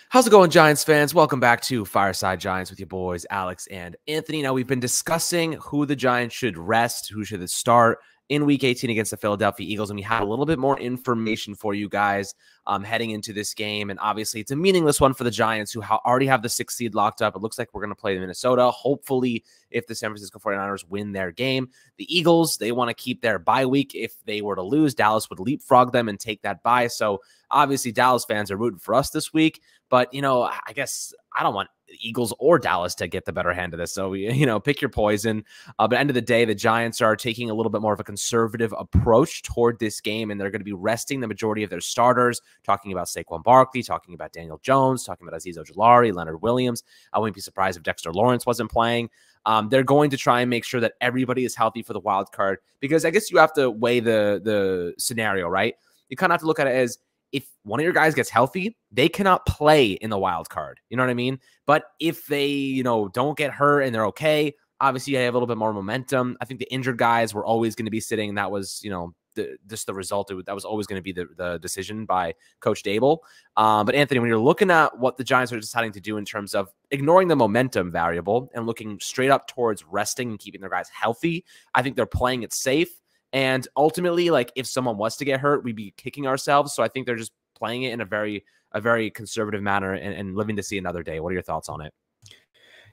How's it going, Giants fans? Welcome back to Fireside Giants with your boys, Alex and Anthony. Now, we've been discussing who the Giants should rest, who should start in Week 18 against the Philadelphia Eagles, and we have a little bit more information for you guys heading into this game. And obviously, it's a meaningless one for the Giants, who already have the 6th seed locked up. It looks like we're going to play Minnesota. Hopefully, if the San Francisco 49ers win their game. The Eagles, they want to keep their bye week. If they were to lose, Dallas would leapfrog them and take that bye. So, obviously, Dallas fans are rooting for us this week. But, I guess I don't want Eagles or Dallas to get the better hand of this. So, pick your poison. But at the end of the day, the Giants are taking a little bit more of a conservative approach toward this game, and they're going to be resting the majority of their starters, talking about Saquon Barkley, talking about Daniel Jones, talking about Azeez Ojulari, Leonard Williams. I wouldn't be surprised if Dexter Lawrence wasn't playing. They're going to try and make sure that everybody is healthy for the wild card, because I guess you have to weigh the scenario, right? You kind of have to look at it as, if one of your guys gets healthy, they cannot play in the wild card. You know what I mean? But if they, don't get hurt and they're okay, obviously you have a little bit more momentum. I think the injured guys were always going to be sitting, and that was, just the result. That was always going to be the decision by Coach Dable. But Anthony, when you're looking at what the Giants are deciding to do in terms of ignoring the momentum variable and looking straight up towards resting and keeping their guys healthy, I think they're playing it safe. And ultimately, like, if someone was to get hurt, we'd be kicking ourselves. So I think they're just playing it in a very conservative manner and living to see another day. What are your thoughts on it?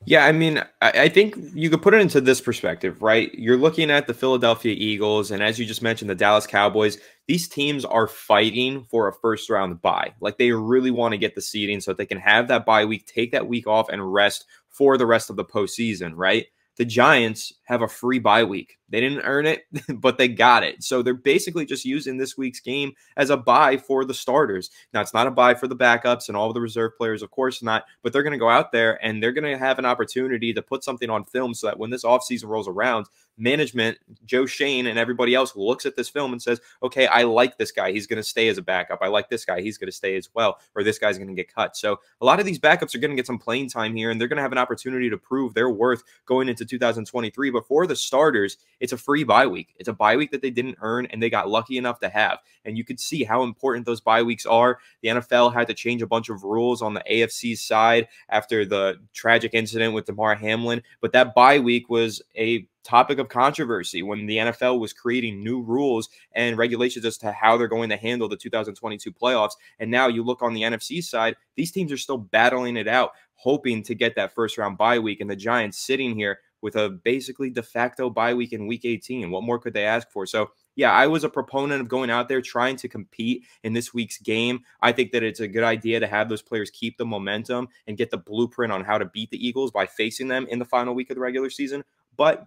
Yeah, I mean, I think you could put it into this perspective, right? You're looking at the Philadelphia Eagles, and as you just mentioned, the Dallas Cowboys. These teams are fighting for a first-round bye. Like, they really want to get the seeding so that they can have that bye week, take that week off, and rest for the rest of the postseason, right? The Giants have a free bye week. They didn't earn it, but they got it. So they're basically just using this week's game as a bye for the starters. Now, it's not a bye for the backups and all of the reserve players, of course not, but they're going to go out there and they're going to have an opportunity to put something on film so that when this offseason rolls around, management, Joe Shane, and everybody else looks at this film and says, okay, I like this guy. He's going to stay as a backup. I like this guy. He's going to stay as well, or this guy's going to get cut. So a lot of these backups are going to get some playing time here, and they're going to have an opportunity to prove their worth going into 2023. But for the starters, it's a free bye week. It's a bye week that they didn't earn and they got lucky enough to have. And you could see how important those bye weeks are. The NFL had to change a bunch of rules on the AFC side after the tragic incident with Damar Hamlin. But that bye week was a topic of controversy when the NFL was creating new rules and regulations as to how they're going to handle the 2022 playoffs. And now you look on the NFC side, these teams are still battling it out, hoping to get that first round bye week. And the Giants sitting here with a basically de facto bye week in week 18. What more could they ask for? So yeah, I was a proponent of going out there trying to compete in this week's game. I think that it's a good idea to have those players keep the momentum and get the blueprint on how to beat the Eagles by facing them in the final week of the regular season. But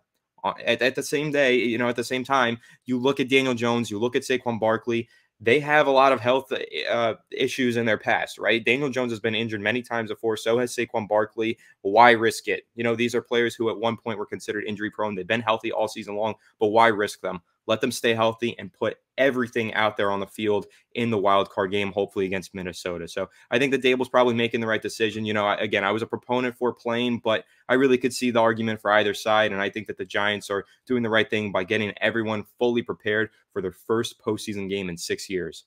at the same day, at the same time, you look at Daniel Jones, you look at Saquon Barkley. They have a lot of health issues in their past, right? Daniel Jones has been injured many times before. So has Saquon Barkley. Why risk it? These are players who at one point were considered injury prone. They've been healthy all season long, but why risk them? Let them stay healthy and put everything out there on the field in the wild card game, hopefully against Minnesota. So I think that Dable's probably making the right decision. Again, I was a proponent for playing, but I really could see the argument for either side. And I think that the Giants are doing the right thing by getting everyone fully prepared for their first postseason game in 6 years.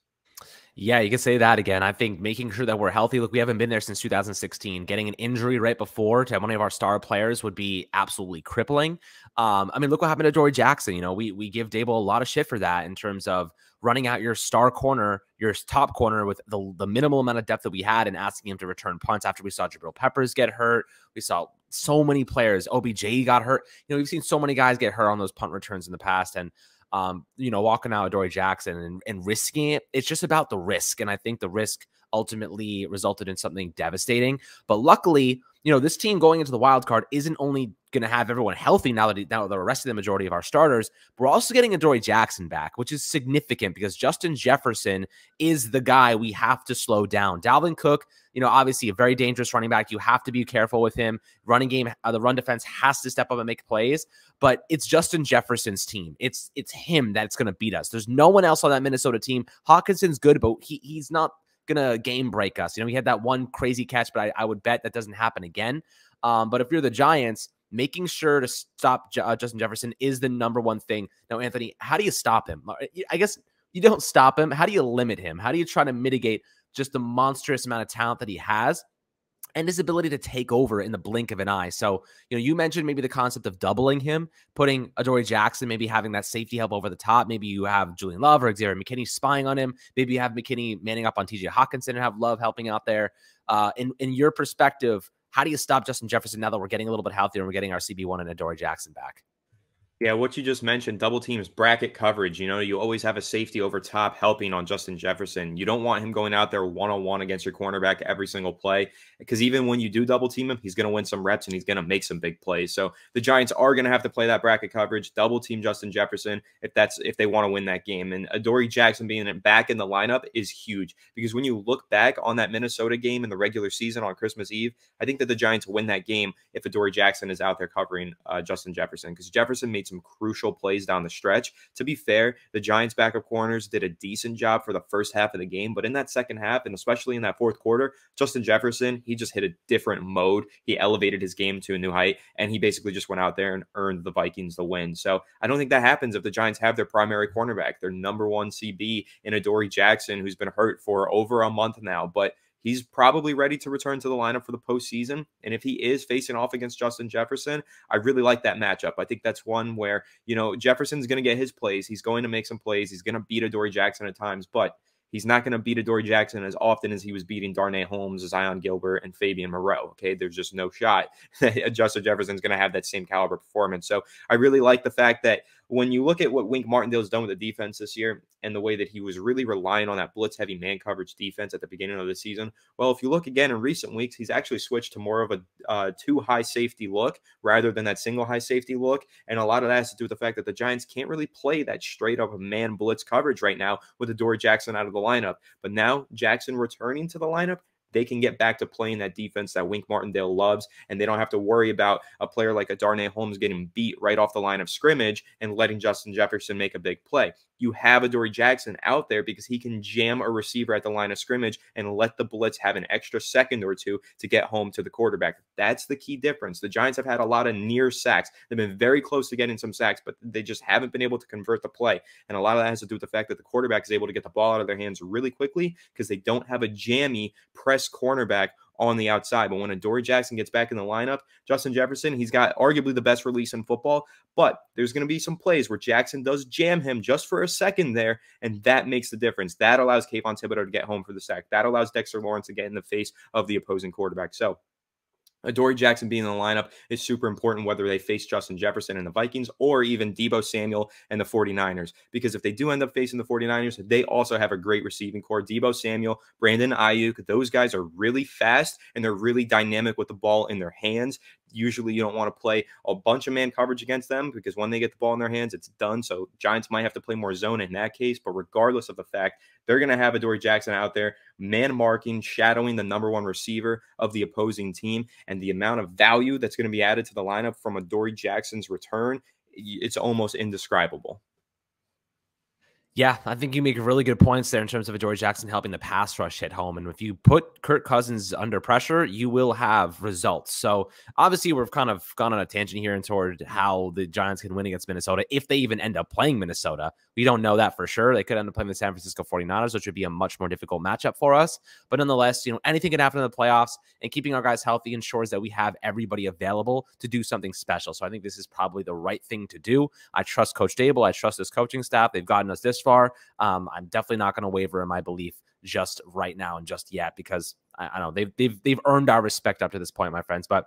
Yeah, you can say that again. I think making sure that we're healthy. Look, we haven't been there since 2016. Getting an injury right before to one of our star players would be absolutely crippling. Look what happened to Dory Jackson. We give Dable a lot of shit for that in terms of running out your star corner, your top corner with the minimal amount of depth that we had, and asking him to return punts after we saw Jabril Peppers get hurt. We saw so many players. OBJ got hurt. We've seen so many guys get hurt on those punt returns in the past. And walking out with Dory Jackson and risking it, it's just about the risk. And I think the risk ultimately resulted in something devastating. But luckily, this team going into the wild card isn't only going to have everyone healthy now that they're resting the majority of our starters, but we're also getting Dory Jackson back, which is significant because Justin Jefferson is the guy we have to slow down. Dalvin Cook, obviously a very dangerous running back. You have to be careful with him. Running game, the run defense has to step up and make plays, but it's Justin Jefferson's team. It's him that's going to beat us. There's no one else on that Minnesota team. Hawkinson's good, but he's not going to game break us. He had that one crazy catch, but I would bet that doesn't happen again. But if you're the Giants, making sure to stop Justin Jefferson is the number one thing. Now, Anthony, how do you stop him? I guess you don't stop him. How do you limit him? How do you try to mitigate just the monstrous amount of talent that he has and his ability to take over in the blink of an eye. So, you mentioned maybe the concept of doubling him, putting Adoree Jackson, maybe having that safety help over the top. Maybe you have Julian Love or Xavier McKinney spying on him. Maybe you have McKinney manning up on TJ Hawkinson and have Love helping out there. In your perspective, how do you stop Justin Jefferson now that we're getting a little bit healthier and we're getting our CB1 and Adoree Jackson back? Yeah, what you just mentioned, double teams, bracket coverage. You always have a safety over top helping on Justin Jefferson. You don't want him going out there one-on-one against your cornerback every single play, because even when you do double team him, he's going to win some reps and he's going to make some big plays. So the Giants are going to have to play that bracket coverage, double team Justin Jefferson if they want to win that game. And Adoree Jackson being back in the lineup is huge, because when you look back on that Minnesota game in the regular season on Christmas Eve, I think that the Giants win that game if Adoree Jackson is out there covering Justin Jefferson, because Jefferson made some crucial plays down the stretch. To be fair, the Giants backup corners did a decent job for the first half of the game, but in that second half, and especially in that fourth quarter, Justin Jefferson, he just hit a different mode. He elevated his game to a new height, and he basically just went out there and earned the Vikings the win. So I don't think that happens if the Giants have their primary cornerback, their number one CB in Adoree Jackson, who's been hurt for over a month now, but he's probably ready to return to the lineup for the postseason. And if he is facing off against Justin Jefferson, I really like that matchup. I think that's one where, Jefferson's going to get his plays. He's going to make some plays. He's going to beat Adoree Jackson at times, but he's not going to beat Adoree Jackson as often as he was beating Darnay Holmes, Zion Gilbert, and Fabian Moreau. Okay, there's just no shot that Justin Jefferson's going to have that same caliber performance. So I really like the fact that when you look at what Wink Martindale's done with the defense this year and the way that he was really relying on that blitz-heavy man coverage defense at the beginning of the season, well, if you look again in recent weeks, he's actually switched to more of a two-high safety look rather than that single-high safety look, and a lot of that has to do with the fact that the Giants can't really play that straight-up man blitz coverage right now with Adoree Jackson out of the lineup. But now Jackson returning to the lineup, they can get back to playing that defense that Wink Martindale loves, and they don't have to worry about a player like a Darnay Holmes getting beat right off the line of scrimmage and letting Justin Jefferson make a big play. You have Adoree Jackson out there because he can jam a receiver at the line of scrimmage and let the blitz have an extra second or two to get home to the quarterback. That's the key difference. The Giants have had a lot of near sacks. They've been very close to getting some sacks, but they just haven't been able to convert the play. And a lot of that has to do with the fact that the quarterback is able to get the ball out of their hands really quickly because they don't have a jammy press cornerback on the outside. But when Adoree Jackson gets back in the lineup, Justin Jefferson, he's got arguably the best release in football, but there's going to be some plays where Jackson does jam him just for a second there, and that makes the difference. That allows Kayvon Thibodeau to get home for the sack. That allows Dexter Lawrence to get in the face of the opposing quarterback. So Adoree Jackson being in the lineup is super important, whether they face Justin Jefferson and the Vikings or even Deebo Samuel and the 49ers. Because if they do end up facing the 49ers, they also have a great receiving core. Deebo Samuel, Brandon Ayuk, those guys are really fast and they're really dynamic with the ball in their hands. Usually you don't want to play a bunch of man coverage against them because when they get the ball in their hands, it's done. So Giants might have to play more zone in that case. But regardless of the fact, they're going to have Adoree Jackson out there, man marking, shadowing the number one receiver of the opposing team. And the amount of value that's going to be added to the lineup from Adoree Jackson's return, it's almost indescribable. Yeah, I think you make really good points there in terms of Adoree Jackson helping the pass rush hit home. And if you put Kirk Cousins under pressure, you will have results. So obviously we've kind of gone on a tangent here and toward how the Giants can win against Minnesota if they even end up playing Minnesota. We don't know that for sure. They could end up playing the San Francisco 49ers, which would be a much more difficult matchup for us. But nonetheless, anything can happen in the playoffs, and keeping our guys healthy ensures that we have everybody available to do something special. So I think this is probably the right thing to do. I trust Coach Dable. I trust his coaching staff. They've gotten us this far. I'm definitely not going to waver in my belief just right now and just yet, because I don't know, they've earned our respect up to this point, my friends. But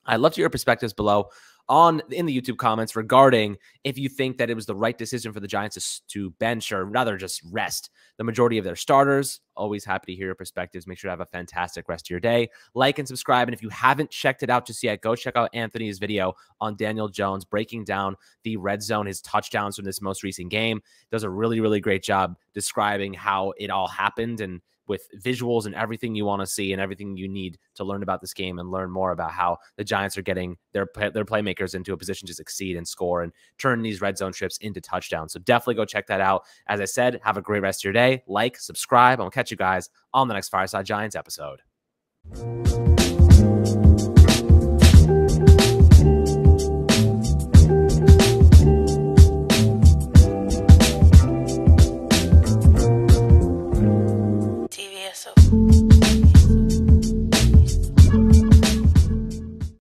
I'd love to hear your perspectives below in the YouTube comments regarding if you think that it was the right decision for the Giants to bench, or rather just rest, the majority of their starters. Always happy to hear your perspectives. Make sure to have a fantastic rest of your day. Like and subscribe. And if you haven't checked it out just yet, go check out Anthony's video on Daniel Jones breaking down the red zone, his touchdowns from this most recent game. Does a really, really great job describing how it all happened, and with visuals and everything you want to see and everything you need to learn about this game and learn more about how the Giants are getting their playmakers into a position to succeed and score and turn these red zone trips into touchdowns. So definitely go check that out. As I said, have a great rest of your day. Like, subscribe, and we'll catch you guys on the next Fireside Giants episode.